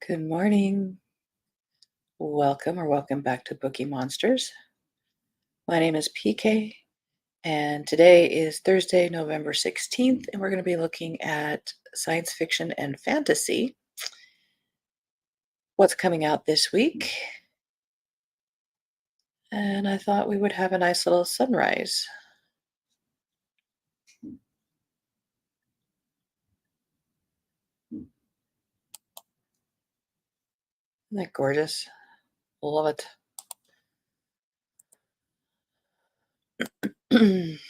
Good morning. Welcome back to Bookie Monsters. My name is PK, and today is Thursday, November 16th, and we're going to be looking at science fiction and fantasy. What's coming out this week? And I thought we would have a nice little sunrise. Isn't that gorgeous? Love it.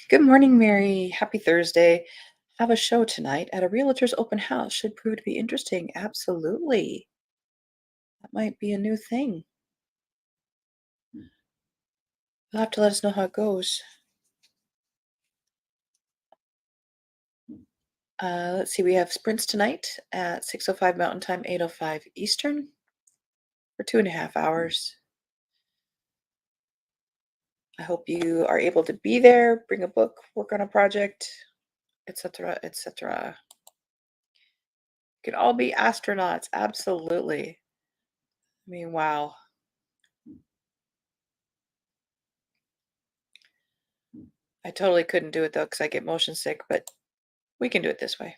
Good morning, Mary. Happy Thursday. Have a show tonight at a realtor's open house. Should prove to be interesting. Absolutely. That might be a new thing. You'll have to let us know how it goes. Let's see, we have sprints tonight at 6:05 Mountain Time, 8:05 Eastern for 2.5 hours. I hope you are able to be there, bring a book, work on a project, etc., etc. You can all be astronauts, absolutely. I mean, wow. I totally couldn't do it though because I get motion sick, but we can do it this way.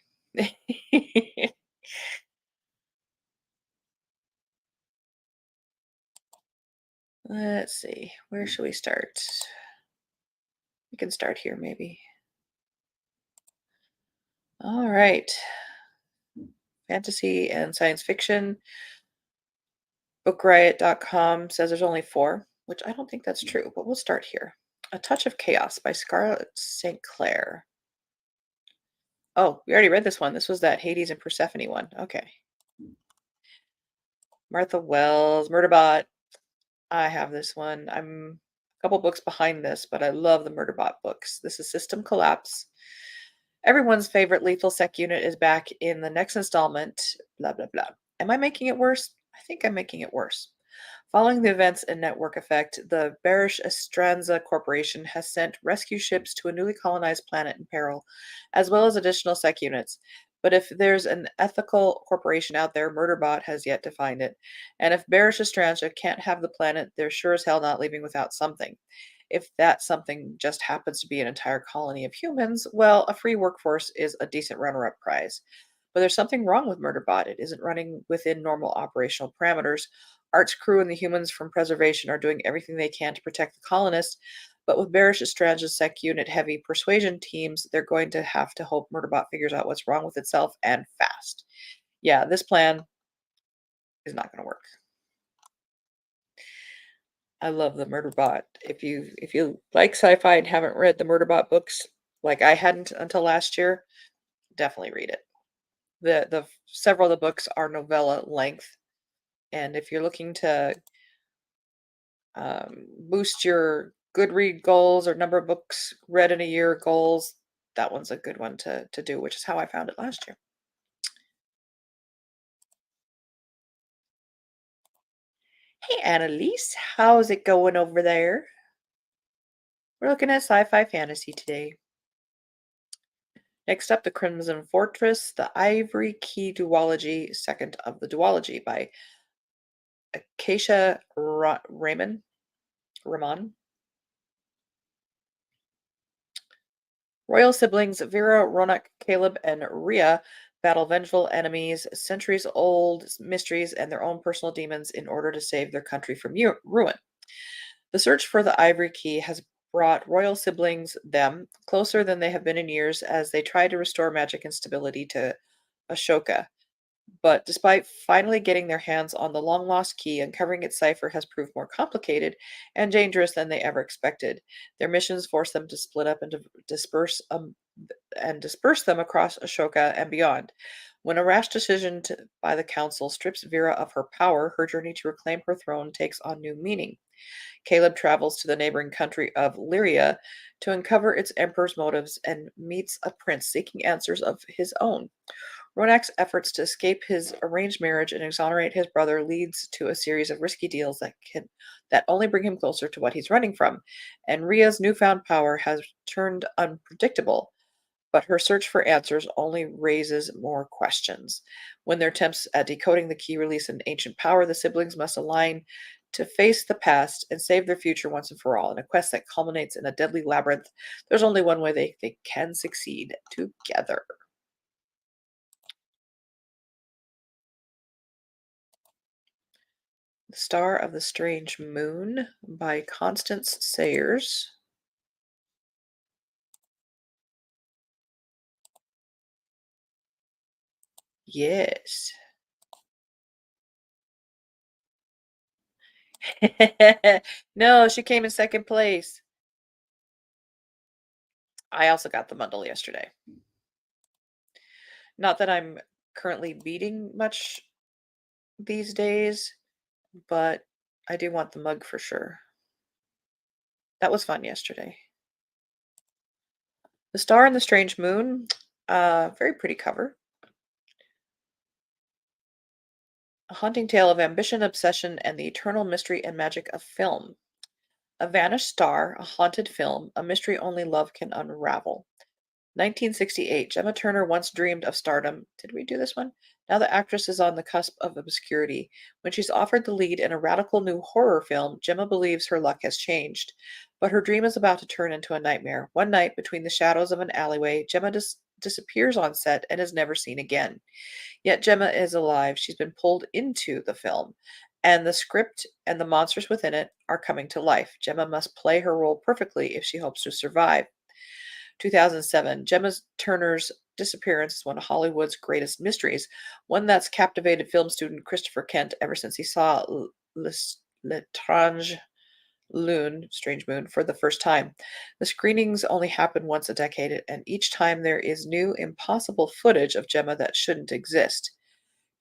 Let's see, where should we start? We can start here, maybe. All right. Fantasy and science fiction. BookRiot.com says there's only 4, which I don't think that's true, but we'll start here. A Touch of Chaos by Scarlett St. Clair. Oh, we already read this one. This was that Hades and Persephone one. Okay. Martha Wells, Murderbot. I have this one. I'm a couple books behind this, but I love the Murderbot books. This is System Collapse. Everyone's favorite lethal sec unit is back in the next installment. Blah, blah, blah. Am I making it worse? I think I'm making it worse. Following the events and network effect, the Barish Estranza Corporation has sent rescue ships to a newly colonized planet in peril, as well as additional sec units. But if there's an ethical corporation out there, Murderbot has yet to find it. And if Barish Estranza can't have the planet, they're sure as hell not leaving without something. If that something just happens to be an entire colony of humans, well, a free workforce is a decent runner up prize. But there's something wrong with Murderbot. It isn't running within normal operational parameters. Art's crew and the humans from Preservation are doing everything they can to protect the colonists, but with Barish Estrange's sec unit heavy persuasion teams, they're going to have to hope Murderbot figures out what's wrong with itself and fast. Yeah, this plan is not going to work. I love the Murderbot. If you like sci-fi and haven't read the Murderbot books, like I hadn't until last year, definitely read it. The several of the books are novella length, and if you're looking to boost your Goodread goals or number of books read in a year goals, that one's a good one to do, which is how I found it last year. Hey, Annalise, how's it going over there? We're looking at sci-fi fantasy today. Next up, The Crimson Fortress, The Ivory Key Duology, second of the duology by Acacia Ramon. Royal siblings Vera, Ronak, Caleb, and Rhea battle vengeful enemies, centuries-old mysteries, and their own personal demons in order to save their country from ruin. The search for the Ivory Key has brought royal siblings them closer than they have been in years as they try to restore magic and stability to Ashoka. But despite finally getting their hands on the long lost key, uncovering its cipher has proved more complicated and dangerous than they ever expected. Their missions force them to split up and to disperse them across Ashoka and beyond. When a rash decision by the council strips Vera of her power, her journey to reclaim her throne takes on new meaning. Caleb travels to the neighboring country of Lyria to uncover its emperor's motives and meets a prince seeking answers of his own. Ronak's efforts to escape his arranged marriage and exonerate his brother leads to a series of risky deals that only bring him closer to what he's running from. And Rhea's newfound power has turned unpredictable. but her search for answers only raises more questions. When their attempts at decoding the key release an ancient power, the siblings must align to face the past and save their future once and for all. In a quest that culminates in a deadly labyrinth, there's only one way they can succeed together. The Star of the Strange Moon by Constance Sayers. Yes. No, she came in second place. I also got the bundle yesterday. Not that I'm currently beating much these days, but I do want the mug for sure. That was fun yesterday. The Star and the Strange Moon, very pretty cover. A haunting tale of ambition, obsession, and the eternal mystery and magic of film. A vanished star, a haunted film, a mystery only love can unravel. 1968. Gemma Turner once dreamed of stardom. Did we do this one? Now the actress is on the cusp of obscurity. When she's offered the lead in a radical new horror film, Gemma believes her luck has changed. But her dream is about to turn into a nightmare. One night, between the shadows of an alleyway, Gemma disappears on set and is never seen again. Yet Gemma is alive. She's been pulled into the film, and the script and the monsters within it are coming to life. Gemma must play her role perfectly if she hopes to survive. 2007, Gemma Turner's disappearance is one of Hollywood's greatest mysteries, one that's captivated film student Christopher Kent ever since he saw L'Étrange Lune, Strange Moon, for the first time. The screenings only happen once a decade, and each time there is new, impossible footage of Gemma that shouldn't exist.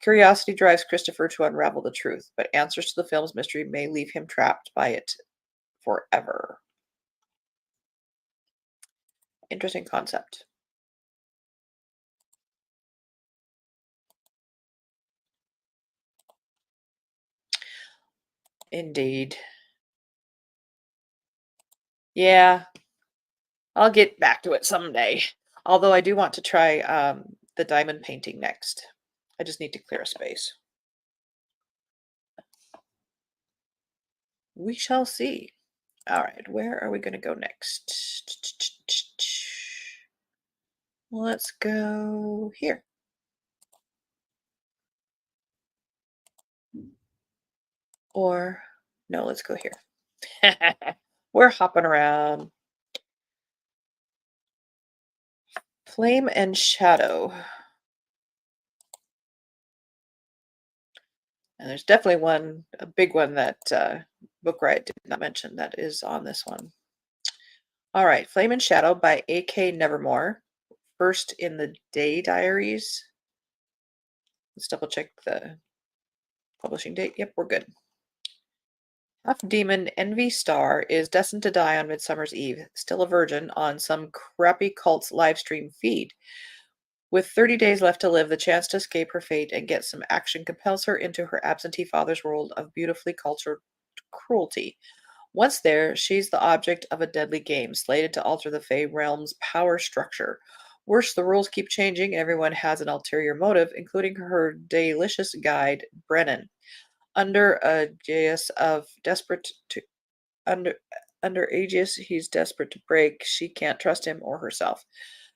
Curiosity drives Christopher to unravel the truth, but answers to the film's mystery may leave him trapped by it forever. Interesting concept. Indeed. Yeah, I'll get back to it someday. Although I do want to try the diamond painting next. I just need to clear a space. We shall see. All right, where are we going to go next? Let's go here. Or, no, let's go here. We're hopping around. Flame and Shadow. And there's definitely one, a big one that Book Riot did not mention that is on this one. All right, Flame and Shadow by A.K. Nevermore. First in the Day Diaries. Let's double check the publishing date. Yep, we're good. Half demon Envy Star is destined to die on Midsummer's Eve, still a virgin, on some crappy cult's livestream feed. With 30 days left to live, the chance to escape her fate and get some action compels her into her absentee father's world of beautifully cultured cruelty. Once there, she's the object of a deadly game, slated to alter the Fey realm's power structure. Worse, the rules keep changing, and everyone has an ulterior motive, including her delicious guide, Brennan. Under Aegeus of desperate to under under Aegis, he's desperate to break. She can't trust him or herself.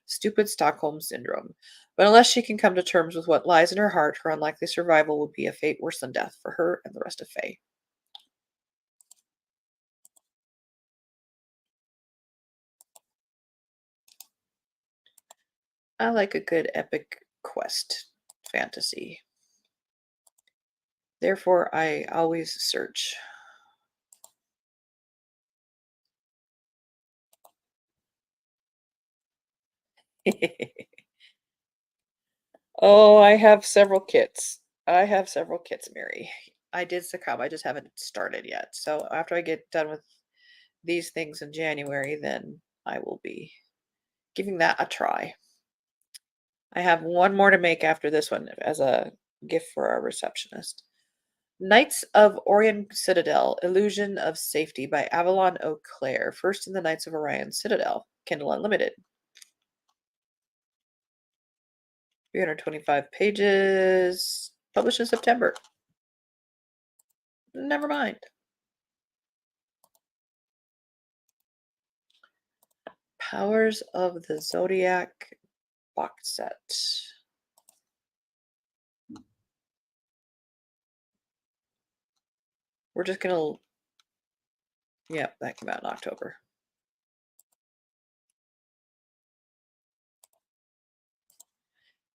Stupid Stockholm syndrome. But unless she can come to terms with what lies in her heart, her unlikely survival will be a fate worse than death for her and the rest of Fae. I like a good epic quest fantasy. Therefore, I always search. Oh, I have several kits. I have several kits, Mary. I did succumb. I just haven't started yet. So after I get done with these things in January, then I will be giving that a try. I have one more to make after this one as a gift for our receptionist. Knights of Orion Citadel, Illusion of Safety by Avalon Eau Claire. First in the Knights of Orion Citadel, Kindle Unlimited. 325 pages. Published in September. Never mind. Powers of the Zodiac box set. We're just gonna, yep, that came out in October.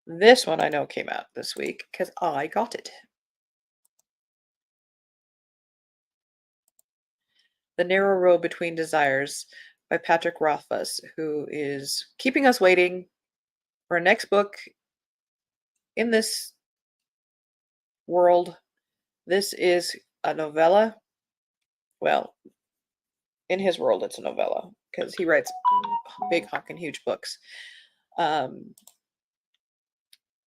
This one I know came out this week because I got it. The Narrow Road Between Desires by Patrick Rothfuss, who is keeping us waiting for a next book in this world. This is a novella. Well, in his world, it's a novella because he writes big, honking, huge books.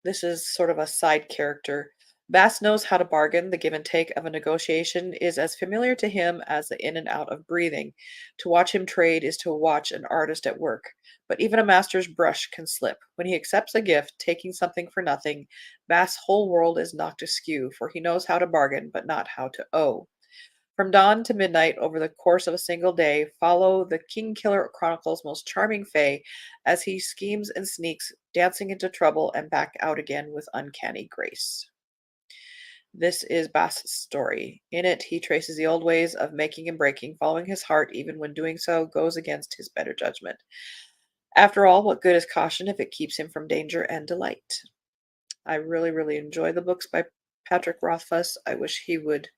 This is sort of a side character. Bass knows how to bargain. The give and take of a negotiation is as familiar to him as the in and out of breathing. To watch him trade is to watch an artist at work. But even a master's brush can slip. When he accepts a gift, taking something for nothing, Bass' whole world is knocked askew, for he knows how to bargain, but not how to owe. From dawn to midnight, over the course of a single day, follow the King Killer Chronicles' most charming fae as he schemes and sneaks, dancing into trouble and back out again with uncanny grace. This is Bass's story. In it, he traces the old ways of making and breaking, following his heart even when doing so goes against his better judgment. After all, what good is caution if it keeps him from danger and delight? I really, really enjoy the books by Patrick Rothfuss. I wish he would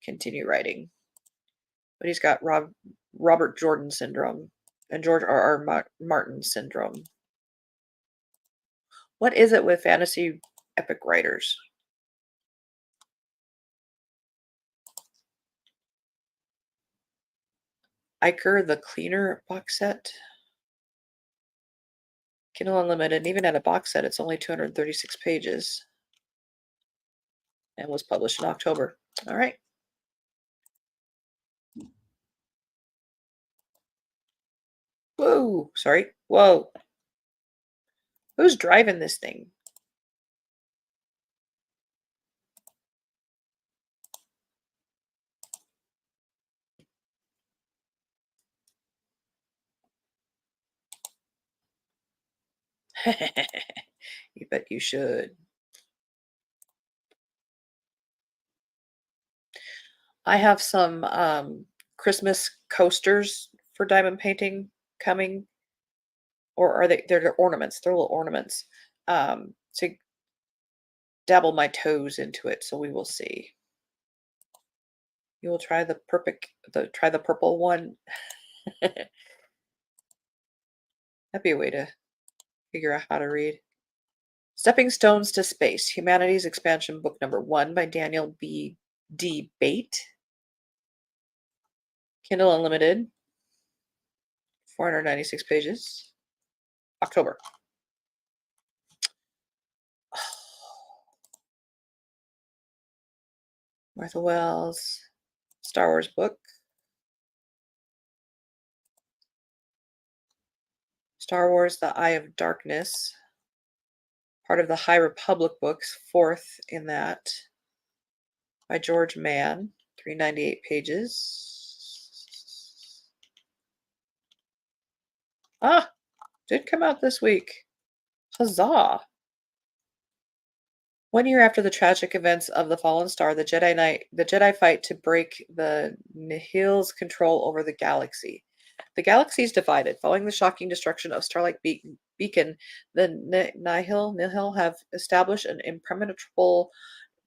continue writing. But he's got Robert Jordan syndrome and George R.R. Martin syndrome. What is it with fantasy epic writers? Iker the Cleaner box set. Kindle Unlimited. And even at a box set, it's only 236 pages. And was published in October. All right. Whoa. Sorry. Whoa. Who's driving this thing? You bet you should. I have some Christmas coasters for diamond painting coming. Or are they're ornaments. They're little ornaments. To dabble my toes into it, so we will see. You will try the purple one. That'd be a way to figure out how to read. Stepping Stones to Space, Humanity's Expansion, book number 1 by Daniel B. D. Bate. Kindle Unlimited. 496 pages. October. Martha Wells. Star Wars book. Star Wars, The Eye of Darkness. Part of the High Republic books, 4th in that, by George Mann, 398 pages. Ah, did come out this week. Huzzah! 1 year after the tragic events of the Fallen Star, the Jedi fight to break the Nihil's control over the galaxy. The galaxy is divided. Following the shocking destruction of Starlight Beacon, the Nihil have established an impenetrable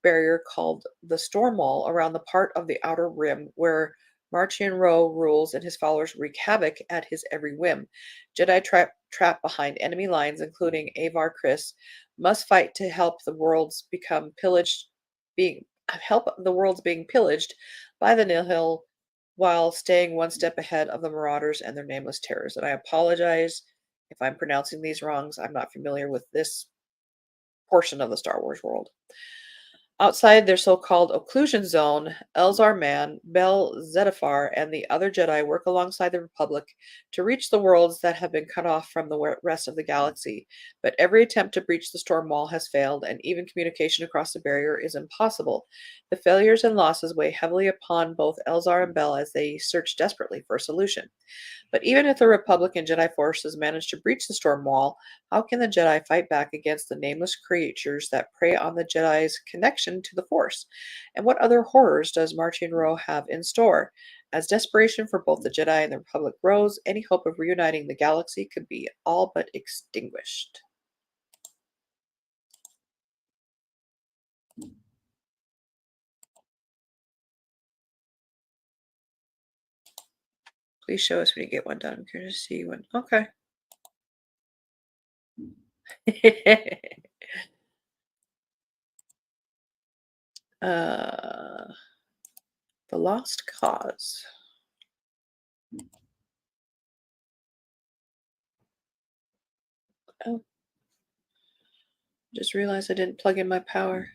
barrier called the Storm Wall around the part of the Outer Rim where Marchion Ro rules and his followers wreak havoc at his every whim. Jedi trapped behind enemy lines, including Avar Kriss, must fight to help the worlds being pillaged by the Nihil while staying one step ahead of the Marauders and their nameless terrors. And I apologize if I'm pronouncing these wrongs. I'm not familiar with this portion of the Star Wars world. Outside their so-called occlusion zone, Elzar Mann, Bel Zettifar, and the other Jedi work alongside the Republic to reach the worlds that have been cut off from the rest of the galaxy. But every attempt to breach the storm wall has failed, and even communication across the barrier is impossible. The failures and losses weigh heavily upon both Elzar and Bel as they search desperately for a solution. But even if the Republican Jedi forces manage to breach the storm wall, how can the Jedi fight back against the nameless creatures that prey on the Jedi's connection to the Force? And what other horrors does Marchion Ro have in store? As desperation for both the Jedi and the Republic grows, any hope of reuniting the galaxy could be all but extinguished. Please show us when you get one done. I'm curious to see one. Okay. uh, the Lost Cause. Oh, just realized I didn't plug in my power.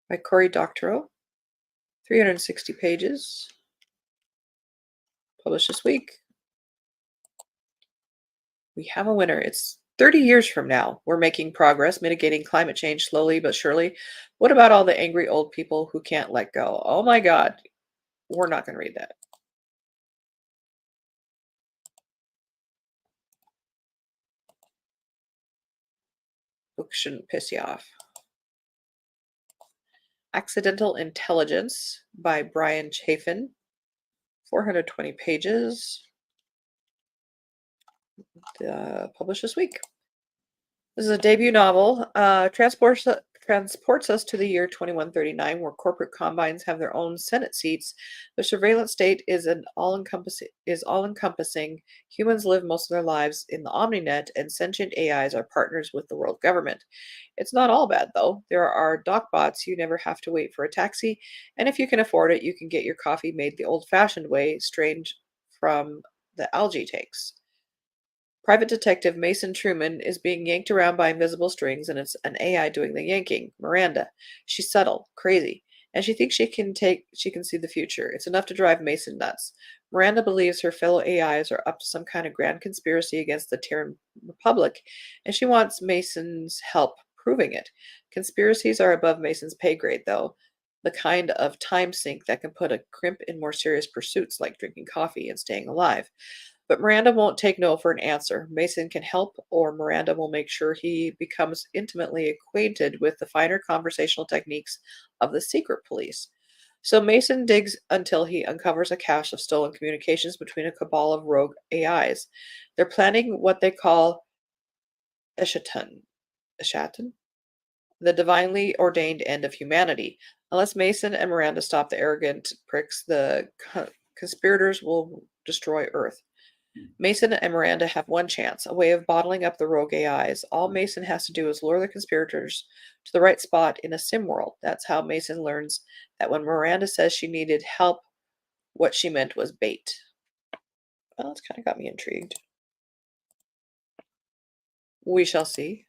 By Cory Doctorow. 360 pages. Published this week. We have a winner. It's 30 years from now. We're making progress, mitigating climate change slowly but surely. What about all the angry old people who can't let go? Oh my God. We're not going to read that. Book shouldn't piss you off. Accidental Intelligence by Brian Chafin. 420 pages. Published this week. This is a debut novel. Transports us to the year 2139, where corporate combines have their own Senate seats. The surveillance state is all-encompassing. Humans live most of their lives in the Omninet, and sentient AIs are partners with the world government. It's not all bad, though. There are dock bots. You never have to wait for a taxi, and if you can afford it, you can get your coffee made the old-fashioned way, strained from the algae tanks. Private Detective Mason Truman is being yanked around by invisible strings, and it's an AI doing the yanking. Miranda. She's subtle, crazy, and she thinks she can see the future. It's enough to drive Mason nuts. Miranda believes her fellow AIs are up to some kind of grand conspiracy against the Terran Republic, and she wants Mason's help proving it. Conspiracies are above Mason's pay grade, though. The kind of time sink that can put a crimp in more serious pursuits like drinking coffee and staying alive. But Miranda won't take no for an answer. Mason can help, or Miranda will make sure he becomes intimately acquainted with the finer conversational techniques of the secret police. So Mason digs until he uncovers a cache of stolen communications between a cabal of rogue AIs. They're planning what they call Eschaton. Eschaton? The divinely ordained end of humanity. Unless Mason and Miranda stop the arrogant pricks, the conspirators will destroy Earth. Mason and Miranda have one chance, a way of bottling up the rogue AIs. All Mason has to do is lure the conspirators to the right spot in a sim world. That's how Mason learns that when Miranda says she needed help, what she meant was bait. Well, it's kind of got me intrigued. We shall see.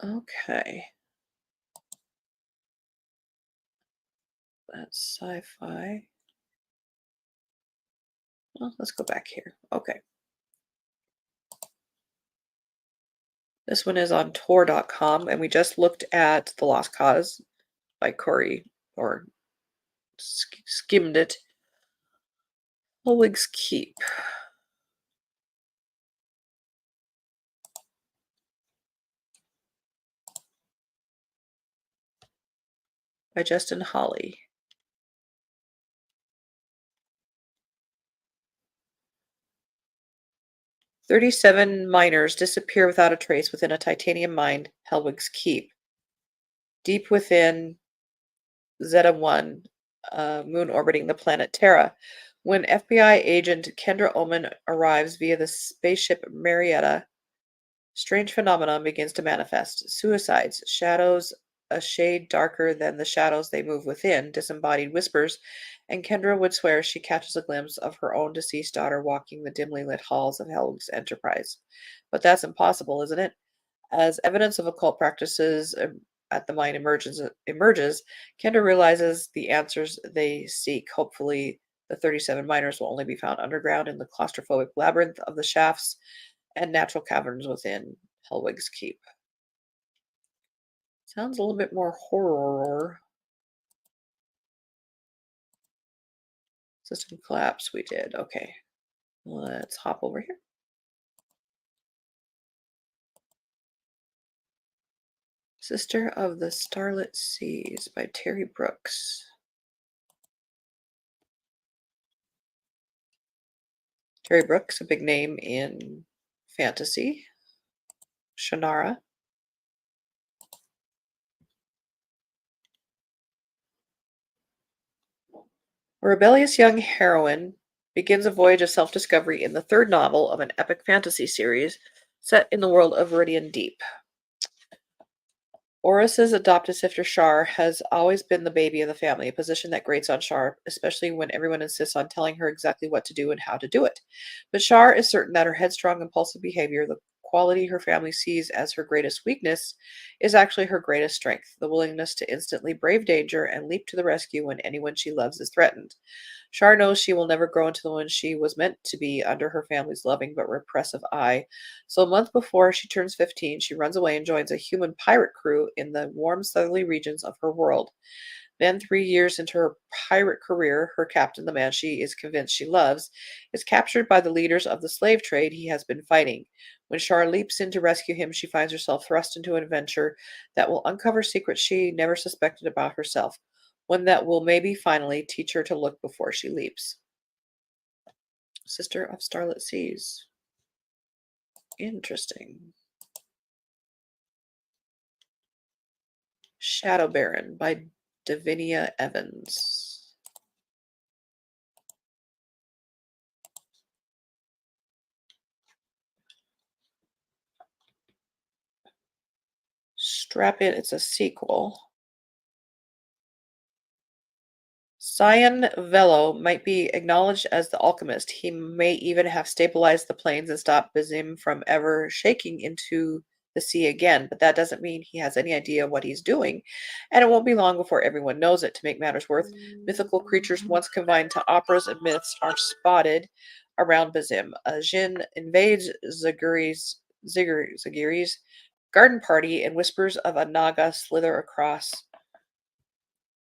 Okay. That's sci-fi. Well, let's go back here. Okay. This one is on Tor.com, and we just looked at The Lost Cause by Cory, or skimmed it. Holwig's Keep. By Justin Hawley. "37 miners disappear without a trace within a titanium mine, Helwig's Keep. Deep within Zeta-1, moon orbiting the planet Terra. When FBI agent Kendra Ullman arrives via the spaceship Marietta, strange phenomenon begins to manifest. Suicides, shadows a shade darker than the shadows they move within, disembodied whispers, and Kendra would swear she catches a glimpse of her own deceased daughter walking the dimly lit halls of Helg's Enterprise. But that's impossible, isn't it? As evidence of occult practices at the mine emerges, Kenda realizes the answers they seek. Hopefully, the 37 miners will only be found underground in the claustrophobic labyrinth of the shafts and natural caverns within Hellwig's Keep. Sounds a little bit more horror. System collapse, we did. Okay, let's hop over here. Sister of the Starlit Seas by Terry Brooks. Terry Brooks, a big name in fantasy. Shannara. A rebellious young heroine begins a voyage of self discovery in the third novel of an epic fantasy series set in the world of Viridian Deep. Oris's adopted sister Shar has always been the baby of the family, a position that grates on Shar, especially when everyone insists on telling her exactly what to do and how to do it. But Shar is certain that her headstrong, impulsive behavior, the quality her family sees as her greatest weakness, is actually her greatest strength, the willingness to instantly brave danger and leap to the rescue when anyone she loves is threatened. Shar knows she will never grow into the woman she was meant to be under her family's loving but repressive eye. So a month before she turns 15, she runs away and joins a human pirate crew in the warm southerly regions of her world. Then, 3 years into her pirate career, her captain, the man she is convinced she loves, is captured by the leaders of the slave trade he has been fighting. When Shar leaps in to rescue him, she finds herself thrust into an adventure that will uncover secrets she never suspected about herself, one that will maybe finally teach her to look before she leaps. Sister of Starlit Seas. Interesting. Shadow Baron by Davinia Evans. Strap in, it's a sequel. Cyan Velo might be acknowledged as the alchemist. He may even have stabilized the plains and stopped Bazim from ever shaking into the sea again, but that doesn't mean he has any idea what he's doing, and it won't be long before everyone knows it. To make matters worse, mythical creatures once confined to operas and myths are spotted around Bazim. A Jin invades Zagiri's garden party, and whispers of a Naga slither across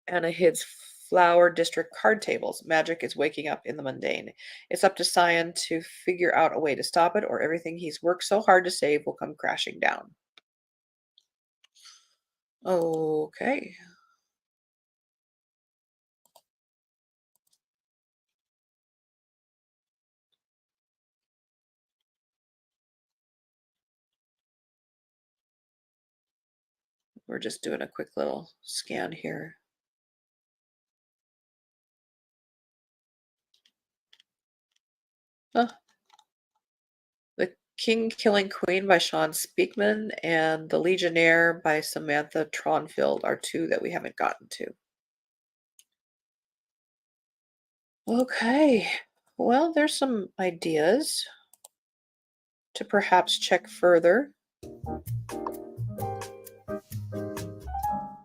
Anna Hid's flower district card tables. Magic is waking up in the mundane. It's up to Cyan to figure out a way to stop it, or everything he's worked so hard to save will come crashing down. Okay. We're just doing a quick little scan here. Huh. The King Killing Queen by Sean Speakman and The Legionnaire by Samantha Tronfield are two that we haven't gotten to. Okay. Well, there's some ideas to perhaps check further.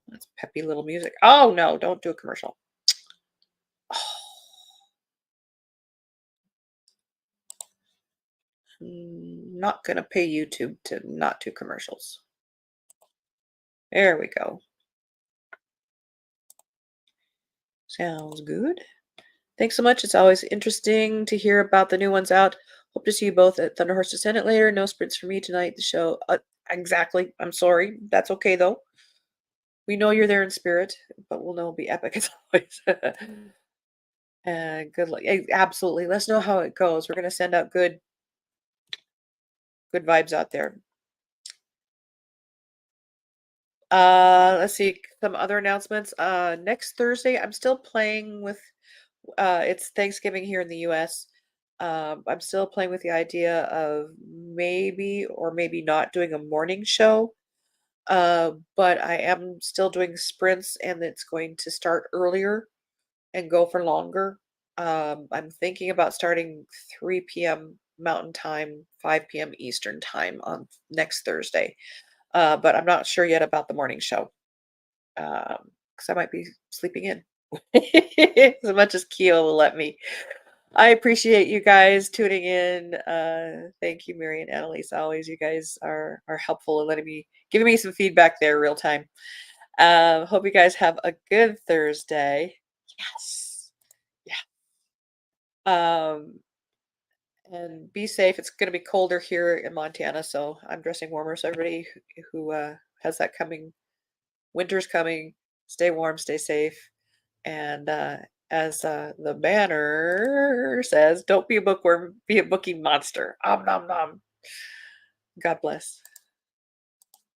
That's peppy little music. Oh no, don't do a commercial. Not gonna pay YouTube to not do commercials. There we go. Sounds good. Thanks so much. It's always interesting to hear about the new ones out. Hope to see you both at Thunder Horse Descendant later. No sprints for me tonight. The show. Exactly. I'm sorry. That's okay though. We know you're there in spirit, but we'll know it'll be epic as always. Good luck. Absolutely. Let's know how it goes. We're gonna send out good vibes out there. Let's see some other announcements. Next Thursday, I'm still playing with. It's Thanksgiving here in the U.S. I'm still playing with the idea of maybe or maybe not doing a morning show. But I am still doing sprints, and it's going to start earlier and go for longer. I'm thinking about starting 3 p.m. Mountain Time, 5 p.m. Eastern Time on next Thursday. but I'm not sure yet about the morning show, because I might be sleeping in as much as Keo will let me. I appreciate you guys tuning in. Thank you, Mary and Annalise. Always, you guys are helpful in letting me giving me some feedback there real time. Hope you guys have a good Thursday. Yes. Yeah. And be safe. It's going to be colder here in Montana, so I'm dressing warmer. So everybody who has that coming, winter's coming. Stay warm, stay safe, and as the banner says, don't be a bookworm, be a booking monster. Om nom nom. God bless.